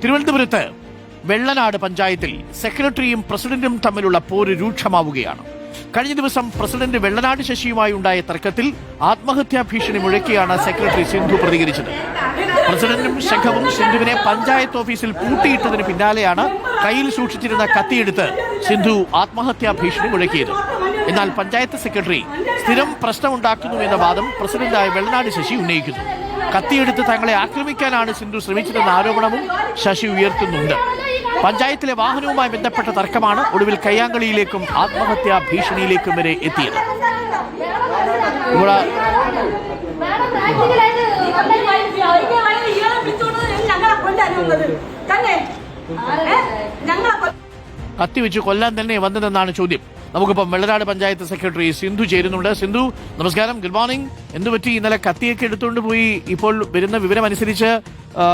തിരുവനന്തപുരത്ത് വെള്ളനാട് പഞ്ചായത്തിൽ സെക്രട്ടറിയും പ്രസിഡന്റും തമ്മിലുള്ള പോര് രൂക്ഷമാവുകയാണ്. കഴിഞ്ഞ ദിവസം പ്രസിഡന്റ് വെള്ളനാട് ശശിയുമായി ഉണ്ടായ തർക്കത്തിൽ ആത്മഹത്യാ ഭീഷണി മുഴക്കിയാണ് സെക്രട്ടറി സിന്ധു പ്രതികരിച്ചത്. പ്രസിഡന്റും സംഘവും സിന്ധുവിനെ പഞ്ചായത്ത് ഓഫീസിൽ പൂട്ടിയിട്ടതിന് പിന്നാലെയാണ് കയ്യിൽ സൂക്ഷിച്ചിരുന്ന കത്തിയെടുത്ത് സിന്ധു ആത്മഹത്യാ ഭീഷണി മുഴക്കിയത്. എന്നാൽ പഞ്ചായത്ത് സെക്രട്ടറി സ്ഥിരം പ്രശ്നമുണ്ടാക്കുന്നു എന്ന വാദം പ്രസിഡന്റായ വെള്ളനാട് ശശി ഉന്നയിക്കുന്നു. കത്തിയെടുത്ത് തങ്ങളെ ആക്രമിക്കാനാണ് സിന്ധു ശ്രമിച്ചതെന്ന ആരോപണവും ശശി ഉയർത്തുന്നുണ്ട്. പഞ്ചായത്തിലെ വാഹനവുമായി ബന്ധപ്പെട്ട തർക്കമാണ് ഒടുവിൽ കയ്യാങ്കളിയിലേക്കും ആത്മഹത്യാ ഭീഷണിയിലേക്കും വരെ എത്തിയത്. കത്തിവെച്ച് കൊല്ലാൻ തന്നെ വന്നതെന്നാണ് ചോദ്യം. നമുക്കിപ്പം വെള്ളനാട് പഞ്ചായത്ത് സെക്രട്ടറി സിന്ധു ചേരുന്നുണ്ട്. സിന്ധു, നമസ്കാരം, ഗുഡ് മോർണിംഗ്. എന്തുപറ്റി? ഇന്നലെ കത്തിയൊക്കെ എടുത്തുകൊണ്ട് പോയി. ഇപ്പോൾ വരുന്ന വിവരം അനുസരിച്ച്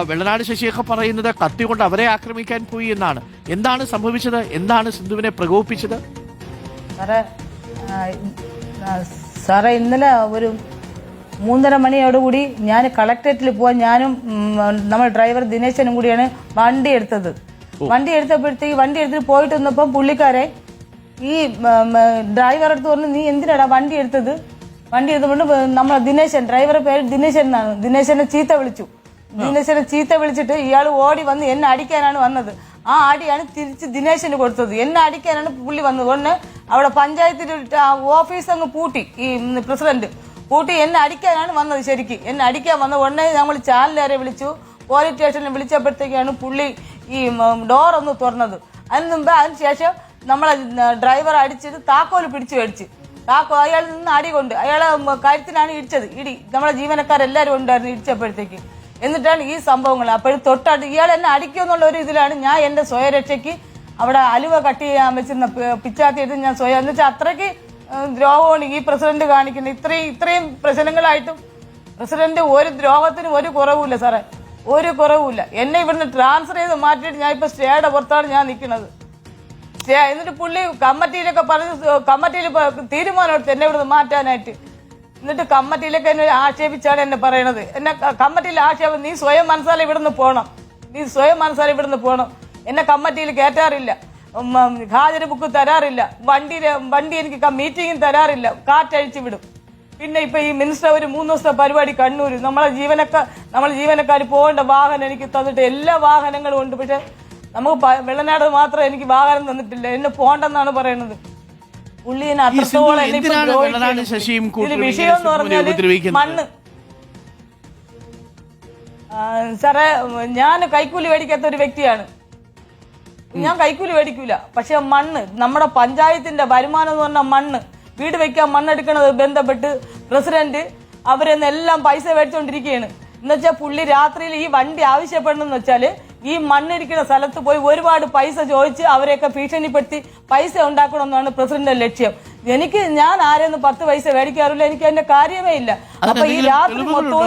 വെള്ളനാട് ശശിയൊക്കെ പറയുന്നത് കത്തി കൊണ്ട് അവരെ ആക്രമിക്കാൻ പോയി എന്നാണ്. എന്താണ് സംഭവിച്ചത്? എന്താണ് സിന്ധുവിനെ പ്രകോപിപ്പിച്ചത്? സാറേ, ഇന്നലെ ഒരു 3:30 മണിയോടുകൂടി ഞാൻ കളക്ടറേറ്റിൽ പോവാൻ ഞാനും നമ്മുടെ ഡ്രൈവർ ദിനേശനും കൂടിയാണ് വണ്ടി എടുത്തത്. വണ്ടി എടുത്തിട്ട് പോയിട്ട് വന്നപ്പം പുള്ളിക്കാരെ ഈ ഡ്രൈവർ അടുത്ത് പറഞ്ഞു, നീ എന്തിനാടാ വണ്ടി എടുത്തത്? വണ്ടി എടുത്തുകൊണ്ട് നമ്മളെ ദിനേശൻ, ഡ്രൈവറുടെ പേര് ദിനേശൻ എന്നാണ്, ദിനേശനെ ചീത്ത വിളിച്ചിട്ട് ഇയാൾ ഓടി വന്ന് എന്നെ അടിക്കാനാണ് വന്നത്. ആ അടിയാണ് തിരിച്ച് ദിനേശന് കൊടുത്തത്. എന്നെ അടിക്കാനാണ് പുള്ളി വന്നത്. ഒന്ന് അവിടെ പഞ്ചായത്തിൽ ഓഫീസ് അങ്ങ് പൂട്ടി, ഈ പ്രസിഡന്റ് പൂട്ടി എന്നെ അടിക്കാനാണ് വന്നത്. ശരിക്കും എന്നെ അടിക്കാൻ വന്ന ഉടനെ നമ്മൾ ചാനലുകാരെ വിളിച്ചു, പോലീസ് സ്റ്റേഷനിൽ വിളിച്ചപ്പോഴത്തേക്കാണ് പുള്ളി ഈ ഡോർ ഒന്ന് തുറന്നത്. അതിനുശേഷം നമ്മളെ ഡ്രൈവർ അടിച്ചിട്ട് താക്കോല് പിടിച്ചു മേടിച്ച് അയാളിൽ നിന്ന് അടി കൊണ്ട് അയാളെ കഴുത്തിനാണ് ഇടിച്ചത്. നമ്മളെ ജീവനക്കാരെല്ലാരും ഉണ്ടായിരുന്നു ഇടിച്ചപ്പോഴത്തേക്ക്. എന്നിട്ടാണ് ഈ സംഭവങ്ങൾ. അപ്പോഴും തൊട്ടാട്ട് ഇയാൾ എന്നെ അടിക്കുമെന്നുള്ള ഒരു ഇതിലാണ് ഞാൻ എന്റെ സ്വയരക്ഷയ്ക്ക് അവിടെ അലുവ കട്ട് ചെയ്യാൻ വെച്ചിരുന്ന പിച്ചാത്തി എടുത്ത് ഞാൻ സ്വയം, എന്ന് വെച്ചാൽ അത്രയ്ക്ക് ദ്രോഹമാണ് ഈ പ്രസിഡന്റ് കാണിക്കുന്നത്. ഇത്രയും പ്രശ്നങ്ങളായിട്ടും പ്രസിഡന്റ് ഒരു ദ്രോഹത്തിനും ഒരു കുറവുമില്ല സാറേ, ഒരു കുറവുമില്ല. എന്നെ ഇവിടുന്ന് ട്രാൻസ്ഫർ ചെയ്ത് മാറ്റിയിട്ട് ഞാൻ ഇപ്പൊ സ്റ്റേയുടെ പുറത്താണ് ഞാൻ നിൽക്കുന്നത്. എന്നിട്ട് പുള്ളി കമ്മിറ്റിയിലൊക്കെ പറഞ്ഞ് കമ്മിറ്റിയിൽ തീരുമാനമെടുത്ത് എന്നെ ഇവിടുന്ന് മാറ്റാനായിട്ട്. എന്നിട്ട് കമ്മിറ്റിയിലൊക്കെ എന്നെ ആക്ഷേപിച്ചാണ് എന്നെ പറയണത്. എന്നെ കമ്മിറ്റിയിൽ ആക്ഷേപം, നീ സ്വയം മനസ്സാലെ ഇവിടുന്ന് പോകണം, എന്നെ കമ്മിറ്റിയിൽ കയറ്റാറില്ല, ഹാജര് ബുക്ക് തരാറില്ല, വണ്ടി എനിക്ക് മീറ്റിംഗും തരാറില്ല, കാറ്റഴിച്ചു വിടും. പിന്നെ ഇപ്പൊ ഈ മിനിസ്റ്റർ ഒരു 3 ദിവസത്തെ പരിപാടി കണ്ണൂര്, നമ്മളെ ജീവനക്കാർ പോകേണ്ട വാഹനം എനിക്ക് തന്നിട്ട് എല്ലാ വാഹനങ്ങളും ഉണ്ട്. പക്ഷെ നമുക്ക് വെള്ളനാട് മാത്രം എനിക്ക് വാഹനം തന്നിട്ടില്ല. എന്നെ പോണ്ടെന്നാണ് പറയുന്നത്. പുള്ളിനെ അത്രത്തോളം വിഷയം എന്ന് പറഞ്ഞാല് മണ്ണ്. സാറേ, ഞാൻ കൈക്കൂലി മേടിക്കാത്ത ഒരു വ്യക്തിയാണ്. ഞാൻ കൈക്കൂലി മേടിക്കൂല. പക്ഷെ മണ്ണ്, നമ്മുടെ പഞ്ചായത്തിന്റെ വരുമാനം എന്ന് പറഞ്ഞാൽ മണ്ണ്, വീട് വെക്കാൻ മണ്ണെടുക്കണത് ബന്ധപ്പെട്ട് പ്രസിഡന്റ് അവരെന്നെല്ലാം പൈസ മേടിച്ചോണ്ടിരിക്കുകയാണ്. എന്നുവെച്ചാൽ പുള്ളി രാത്രിയിൽ ഈ വണ്ടി ആവശ്യപ്പെടണമെന്ന് വെച്ചാല് ഈ മണ്ണിരിക്കുന്ന സ്ഥലത്ത് പോയി ഒരുപാട് പൈസ ചോദിച്ച് അവരെയൊക്കെ ഭീഷണിപ്പെടുത്തി പൈസ ഉണ്ടാക്കണമെന്നാണ് പ്രസിഡന്റിന്റെ ലക്ഷ്യം. ഞാൻ ആരെയൊന്നും 10 പൈസ മേടിക്കാറില്ല, എനിക്ക് അതിന്റെ കാര്യമേ ഇല്ല. അപ്പൊ ഈ രാത്രി മൊത്തവും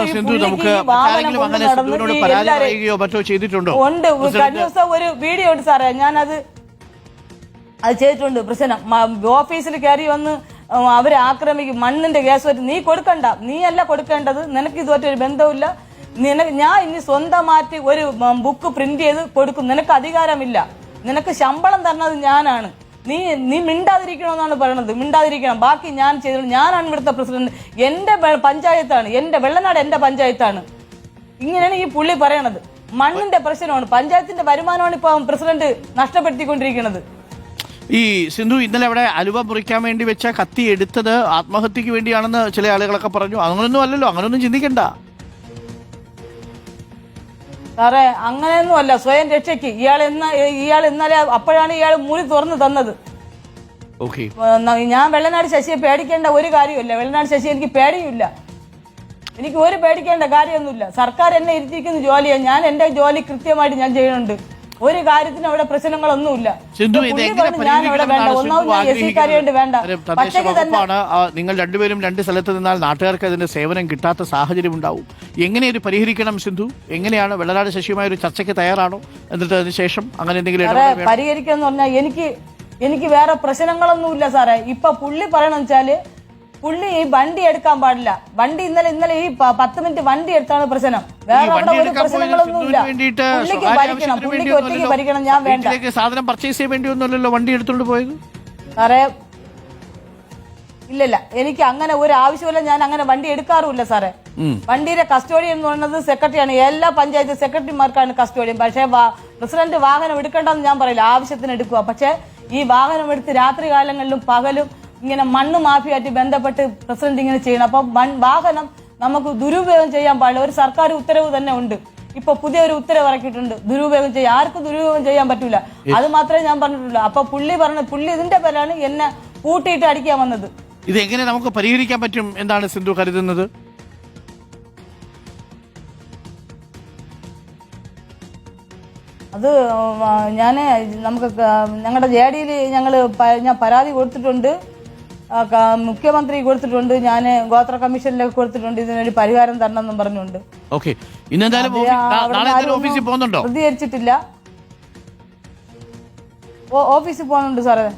ഉണ്ട്. കഴിഞ്ഞ ദിവസം ഒരു വീഡിയോ ഉണ്ട് സാറേ, ഞാനത് ചെയ്തിട്ടുണ്ട്. പ്രശ്നം ഓഫീസിൽ കയറി വന്ന് അവരെ ആക്രമിക്കും, മണ്ണിന്റെ കേസ് പറ്റി. നീ കൊടുക്കണ്ട, നീയല്ല കൊടുക്കേണ്ടത്, നിനക്ക് ഇതുമായിട്ട് ഒരു ബന്ധമില്ല. ഞാൻ ഇനി സ്വന്തമായിട്ട് ഒരു ബുക്ക് പ്രിന്റ് ചെയ്ത് കൊടുക്കും, നിനക്ക് അധികാരമില്ല, നിനക്ക് ശമ്പളം തരണത് ഞാനാണ്, നീ മിണ്ടാതിരിക്കണമെന്നാണ് പറയണത്. മിണ്ടാതിരിക്കണം, ബാക്കി ഞാൻ ചെയ്തോളൂ, ഞാനാണ് ഇവിടുത്തെ പ്രസിഡന്റ്, എന്റെ പഞ്ചായത്താണ്, എന്റെ വെള്ളനാട് എന്റെ പഞ്ചായത്താണ്. ഇങ്ങനെയാണ് ഈ പുള്ളി പറയണത്. മണ്ണിന്റെ പ്രശ്നമാണ്, പഞ്ചായത്തിന്റെ വരുമാനമാണ് ഇപ്പൊ പ്രസിഡന്റ് നഷ്ടപ്പെടുത്തിക്കൊണ്ടിരിക്കുന്നത്. ഈ സിന്ധു ഇന്നലെ അവിടെ അലുവ മുറിക്കാൻ വേണ്ടി വെച്ച കത്തി എടുത്തത് ആത്മഹത്യക്ക് വേണ്ടിയാണെന്ന് ചില ആളുകളൊക്കെ പറഞ്ഞു. അങ്ങനൊന്നും അല്ലല്ലോ, അങ്ങനൊന്നും ചിന്തിക്കണ്ട സാറേ. അങ്ങനെയൊന്നും അല്ല, സ്വയം രക്ഷയ്ക്ക്. ഇയാൾ ഇന്നലെ അപ്പോഴാണ് ഇയാൾ മൂലി തുറന്നു തന്നത്. ഞാൻ വെള്ളനാട് ശശിയെ പേടിക്കേണ്ട ഒരു കാര്യമില്ല. വെള്ളനാട് ശശി എനിക്ക് പേടിയില്ല, എനിക്ക് ഒരു പേടിക്കേണ്ട കാര്യമൊന്നുമില്ല. സർക്കാർ എന്നെ ഇരുത്തിക്കുന്ന ജോലിയാണ്, ഞാൻ എന്റെ ജോലി കൃത്യമായിട്ട് ഞാൻ ചെയ്യുന്നുണ്ട്. ഒരു കാര്യത്തിനും അവിടെ പ്രശ്നങ്ങളൊന്നുമില്ല. നിങ്ങൾ രണ്ടുപേരും 2 സ്ഥലത്ത് നിന്നാൽ നാട്ടുകാർക്ക് അതിന്റെ സേവനം കിട്ടാത്ത സാഹചര്യം ഉണ്ടാവും. എങ്ങനെ ഇത് പരിഹരിക്കണം സിന്ധു? എങ്ങനെയാണ്? വെള്ളനാട് ശശിയുമായ ഒരു ചർച്ചയ്ക്ക് തയ്യാറാണോ? എന്നിട്ട് അതിനുശേഷം അങ്ങനെ എന്തെങ്കിലും പരിഹരിക്കാന്ന് പറഞ്ഞാൽ എനിക്ക് വേറെ പ്രശ്നങ്ങളൊന്നുമില്ല സാറേ. ഇപ്പൊ പുള്ളി പറയണെന്ന് വെച്ചാല് പുള്ളി ഈ വണ്ടി എടുക്കാൻ പാടില്ല. വണ്ടി ഇന്നലെ ഈ 10 മിനിറ്റ് വണ്ടി എടുത്താണ് പ്രശ്നം. വേറെ അവിടെ ഒരു പ്രശ്നങ്ങളൊന്നുമില്ല. പുള്ളിക്ക് ഭരിക്കണം, പുള്ളിക്ക് ഒറ്റയ്ക്ക് ഭരിക്കണം, ഞാൻ വേണ്ട. സാധനം പർച്ചേസ് ചെയ്യാൻ വേണ്ടി ഒന്നുമല്ലല്ലോ വണ്ടി എടുത്തോണ്ട് പോയത്. സാറേ ഇല്ലല്ല, എനിക്ക് അങ്ങനെ ഒരു ആവശ്യമില്ല. ഞാൻ അങ്ങനെ വണ്ടി എടുക്കാറുമില്ല സാറേ. വണ്ടിയുടെ കസ്റ്റോഡിയൻ എന്ന് പറയുന്നത് സെക്രട്ടറിയാണ്. എല്ലാ പഞ്ചായത്ത് സെക്രട്ടറിമാർക്കാണ് കസ്റ്റോഡിയൻ. പക്ഷേ പ്രസിഡന്റ് വാഹനം എടുക്കേണ്ടെന്ന് ഞാൻ പറയില്ല, ആവശ്യത്തിന് എടുക്കുക. പക്ഷെ ഈ വാഹനം എടുത്ത് രാത്രി കാലങ്ങളിലും പകലും ഇങ്ങനെ മണ്ണ് മാഫിയായിട്ട് ബന്ധപ്പെട്ട് പ്രസിഡന്റ് ഇങ്ങനെ ചെയ്യണം. അപ്പൊ വാഹനം നമുക്ക് ദുരുപയോഗം ചെയ്യാൻ പാടില്ല. ഒരു സർക്കാർ ഉത്തരവ് തന്നെ ഉണ്ട്. ഇപ്പൊ പുതിയൊരു ഉത്തരവ് ഇറക്കിയിട്ടുണ്ട്, ദുരുപയോഗം ചെയ്യാൻ. ആർക്കും ദുരുപയോഗം ചെയ്യാൻ പറ്റൂല. അത് മാത്രമേ ഞാൻ പറഞ്ഞിട്ടുള്ളൂ. അപ്പൊ പുള്ളി ഇതിന്റെ പേരാണ് എന്നെ കൂട്ടിയിട്ട് അടിക്കാൻ വന്നത്. ഇത് എങ്ങനെ നമുക്ക് പരിഹരിക്കാൻ പറ്റും എന്താണ് സിന്ധു കരുതുന്നത്? അത് നമുക്ക് ഞങ്ങളുടെ JD-യിൽ ഞാൻ പരാതി കൊടുത്തിട്ടുണ്ട്, മുഖ്യമന്ത്രി കൊടുത്തിട്ടുണ്ട്, ഞാൻ ഗോത്ര കമ്മീഷനിലേക്ക് കൊടുത്തിട്ടുണ്ട്. ഇതിനൊരു പരിഹാരം തരണമെന്നും പറഞ്ഞുണ്ട്. പ്രതികരിച്ചിട്ടില്ല. ഓഫീസിൽ പോകുന്നുണ്ട് സാറേ,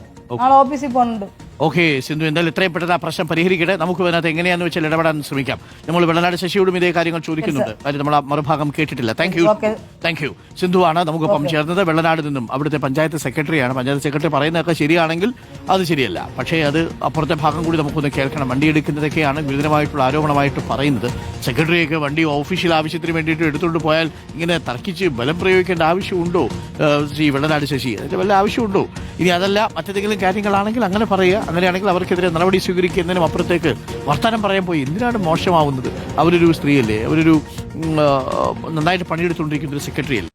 നാളെ ഓഫീസിൽ പോകുന്നുണ്ട്. ഓക്കെ സിന്ധു, എന്തായാലും ഇത്രയും പെട്ടെന്ന് ആ പ്രശ്നം പരിഹരിക്കട്ടെ. നമുക്ക് അതിനകത്ത് എങ്ങനെയാന്ന് വെച്ചാൽ ഇടപെടാൻ ശ്രമിക്കാം. നമ്മൾ വെള്ളനാട് ശശിയോടും ഇതേ കാര്യങ്ങൾ ചോദിക്കുന്നുണ്ട്. കാര്യം നമ്മൾ ആ മറുഭാഗം കേട്ടിട്ടില്ല. താങ്ക് യു സിന്ധു ആണ് നമുക്കൊപ്പം ചേർന്നത്. വെള്ളനാട് നിന്നും അവിടുത്തെ പഞ്ചായത്ത് സെക്രട്ടറിയാണ്. പഞ്ചായത്ത് സെക്രട്ടറി പറയുന്നതൊക്കെ ശരിയാണെങ്കിൽ അത് ശരിയല്ല, പക്ഷേ അത് അപ്പുറത്തെ ഭാഗം കൂടി നമുക്കൊന്ന് കേൾക്കണം. വണ്ടി എടുക്കുന്നതൊക്കെയാണ് ഗുരുതരമായിട്ടുള്ള ആരോപണമായിട്ട് പറയുന്നത്. സെക്രട്ടറിയൊക്കെ വണ്ടി ഓഫീഷ്യൽ ആവശ്യത്തിന് വേണ്ടിയിട്ട് എടുത്തുകൊണ്ട് പോയാൽ ഇങ്ങനെ തർക്കിച്ച് ബലം പ്രയോഗിക്കേണ്ട ആവശ്യമുണ്ടോ ശ്രീ വെള്ളനാട് ശശി? അതിന്റെ വല്ല ആവശ്യമുണ്ടോ? ഇനി അതല്ല മറ്റേതെങ്കിലും കാര്യങ്ങളാണെങ്കിൽ അങ്ങനെ പറയുക. അങ്ങനെയാണെങ്കിൽ അവർക്കെതിരെ നടപടി സ്വീകരിക്കുന്നതിനും അപ്പുറത്തേക്ക് വർത്തമാനം പറയാൻ പോയി എന്തിനാണ് മോശമാവുന്നത്? അവരൊരു സ്ത്രീയല്ലേ, അവരൊരു നന്നായിട്ട് പണിയെടുത്തുകൊണ്ടിരിക്കുന്ന ഒരു സെക്രട്ടറിയല്ലേ?